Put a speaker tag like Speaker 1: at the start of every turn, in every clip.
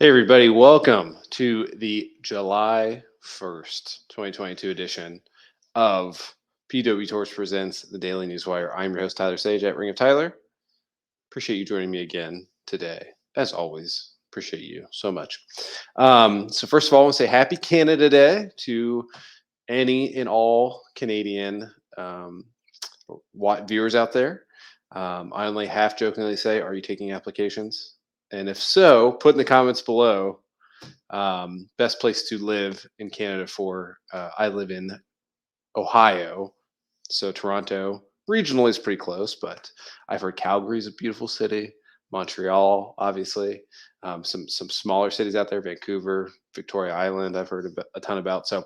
Speaker 1: Hey, everybody, welcome to the July 1st, 2022 edition of PW Torch Presents the Daily Newswire. I'm your host, Tyler Sage at Ring of Tyler. Appreciate you joining me again today. As always, appreciate you so much. So, first of all, I want to say happy Canada Day to any and all Canadian viewers out there. I only half jokingly say, are you taking applications? And if so, put in the comments below best place to live in Canada for. I live in Ohio, so Toronto regionally is pretty close, but I've heard Calgary is a beautiful city. Montreal, obviously, some smaller cities out there, Vancouver, Victoria Island. I've heard a ton about. So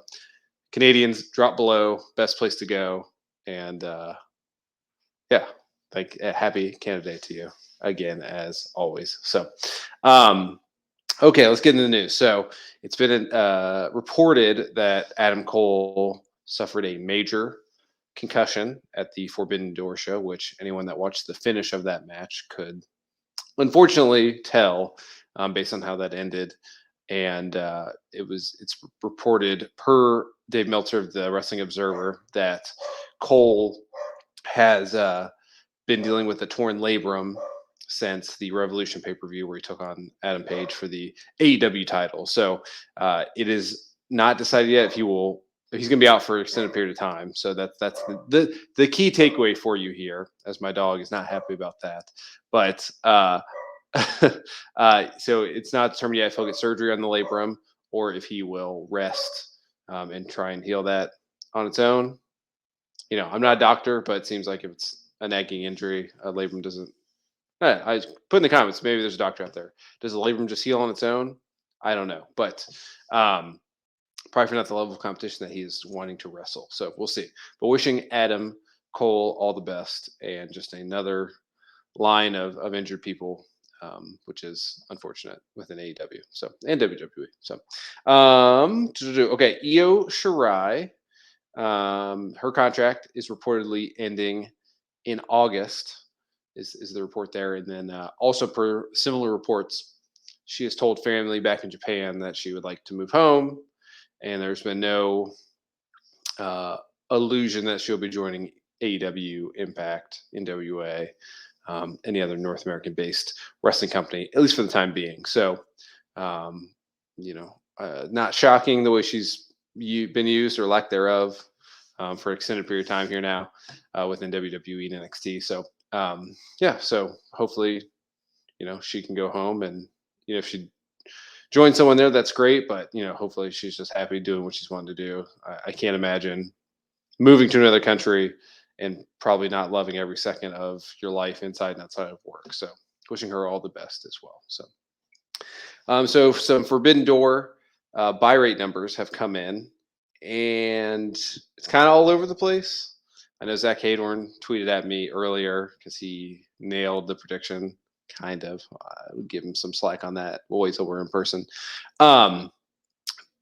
Speaker 1: Canadians, drop below best place to go, and yeah, happy Canada Day to you again as always. So. Um, Okay, let's get into the news. So it's been reported that Adam Cole suffered a major concussion at the Forbidden Door show, which anyone that watched the finish of that match could unfortunately tell based on how that ended. And it's reported per Dave Meltzer of the Wrestling Observer that Cole has been dealing with a torn labrum since the Revolution pay per view where he took on Adam Page for the AEW title. So it is not decided yet if he's going to be out for an extended period of time. So that's the key takeaway for you here, as my dog is not happy about that. But so it's not determined yet if he'll get surgery on the labrum or if he will rest and try and heal that on its own. I'm not a doctor, but it seems like if it's a nagging injury, a labrum doesn't. I put in the comments. Maybe there's a doctor out there. Does the labrum just heal on its own? I don't know, but probably not the level of competition that he's wanting to wrestle. So we'll see. But wishing Adam Cole all the best, and just another line of injured people, which is unfortunate within AEW. So and WWE. So okay, Io Shirai. Her contract is reportedly ending in August, is the report there. And then also, per similar reports, she has told family back in Japan that she would like to move home. And there's been no uh, illusion that she'll be joining AEW, Impact, NWA, any other North American based wrestling company, at least for the time being. So, um, not shocking the way she's been used or lack thereof for an extended period of time here now within WWE and NXT. So yeah, so hopefully she can go home, and if she joins someone there, that's great. But hopefully she's just happy doing what she's wanted to do. I can't imagine moving to another country and probably not loving every second of your life inside and outside of work. So wishing her all the best as well. So some Forbidden Door buy rate numbers have come in, and it's kind of all over the place. I know Zach Haydorn tweeted at me earlier because he nailed the prediction. Kind of, I would give him some slack on that. We'll wait till we're in person. But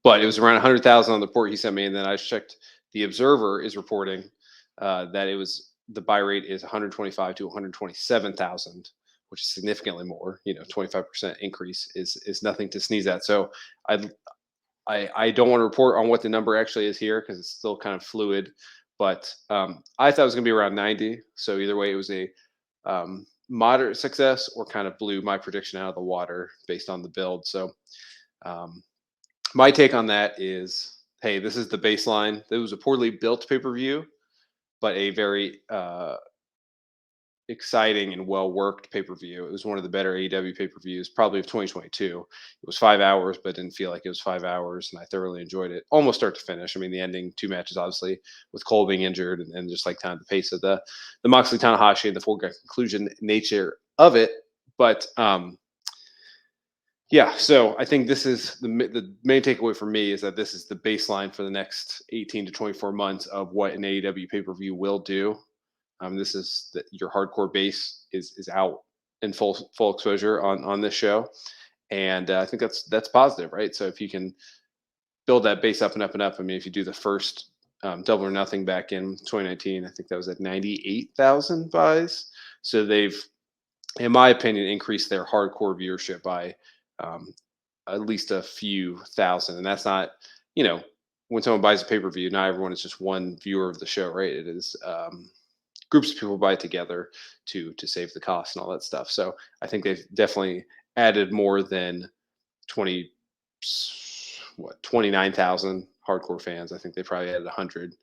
Speaker 1: it was around 100,000 on the report he sent me, and then I checked. The Observer is reporting that the buy rate is 125 to 127,000, which is significantly more. 25% increase is nothing to sneeze at. So I don't want to report on what the number actually is here because it's still kind of fluid. But I thought it was going to be around 90. So either way, it was a moderate success or kind of blew my prediction out of the water based on the build. So my take on that is, hey, this is the baseline. It was a poorly built pay-per-view, but a very exciting and well-worked pay-per-view. It was one of the better AEW pay-per-views, probably of 2022. It was 5 hours, but didn't feel like it was 5 hours, and I thoroughly enjoyed it, almost start to finish. I mean, the ending, two matches, obviously, with Cole being injured, and just like kind of the pace of the Moxley Tanahashi and the foregone conclusion nature of it. But yeah, so I think this is the main takeaway for me is that this is the baseline for the next 18 to 24 months of what an AEW pay per view will do. This is your hardcore base is out in full exposure on this show, and I think that's positive, right? So if you can build that base up and up and up, I mean, if you do the first Double or Nothing back in 2019, I think that was at 98,000 buys. So they've, in my opinion, increased their hardcore viewership by at least a few thousand, and that's not, you know, when someone buys a pay per view, not everyone is just one viewer of the show, right? It is groups of people buy together to save the cost and all that stuff. So I think they've definitely added more than 20 what 29,000 hardcore fans. I think they probably added 100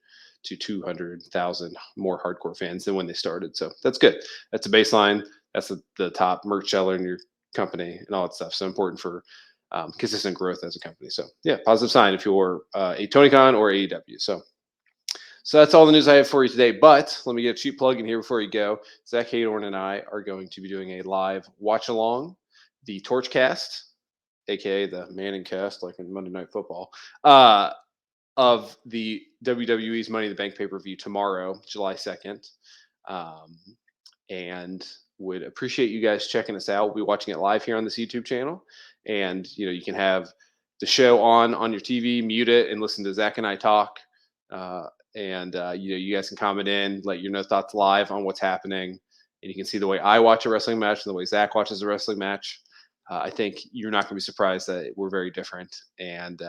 Speaker 1: to 200,000 more hardcore fans than when they started. So that's good. That's a baseline. That's the top merch seller in your company and all that stuff. So important for consistent growth as a company. So yeah, positive sign if you're a TonyCon or AEW. So that's all the news I have for you today. But let me get a cheap plug in here before you go. Zach Haydorn and I are going to be doing a live watch along, the Torchcast, aka the Manning Cast, like in Monday Night Football, of the WWE's Money in the Bank pay per view tomorrow, July 2nd. Um, and would appreciate you guys checking us out. We'll be watching it live here on this YouTube channel. And, you can have the show on your TV, mute it, and listen to Zach and I talk. You guys can comment in, let your know thoughts live on what's happening. And you can see the way I watch a wrestling match and the way Zach watches a wrestling match. I think you're not going to be surprised that we're very different. And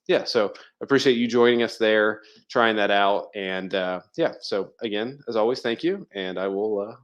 Speaker 1: yeah, so appreciate you joining us there, trying that out. And yeah, so again, as always, thank you. And I will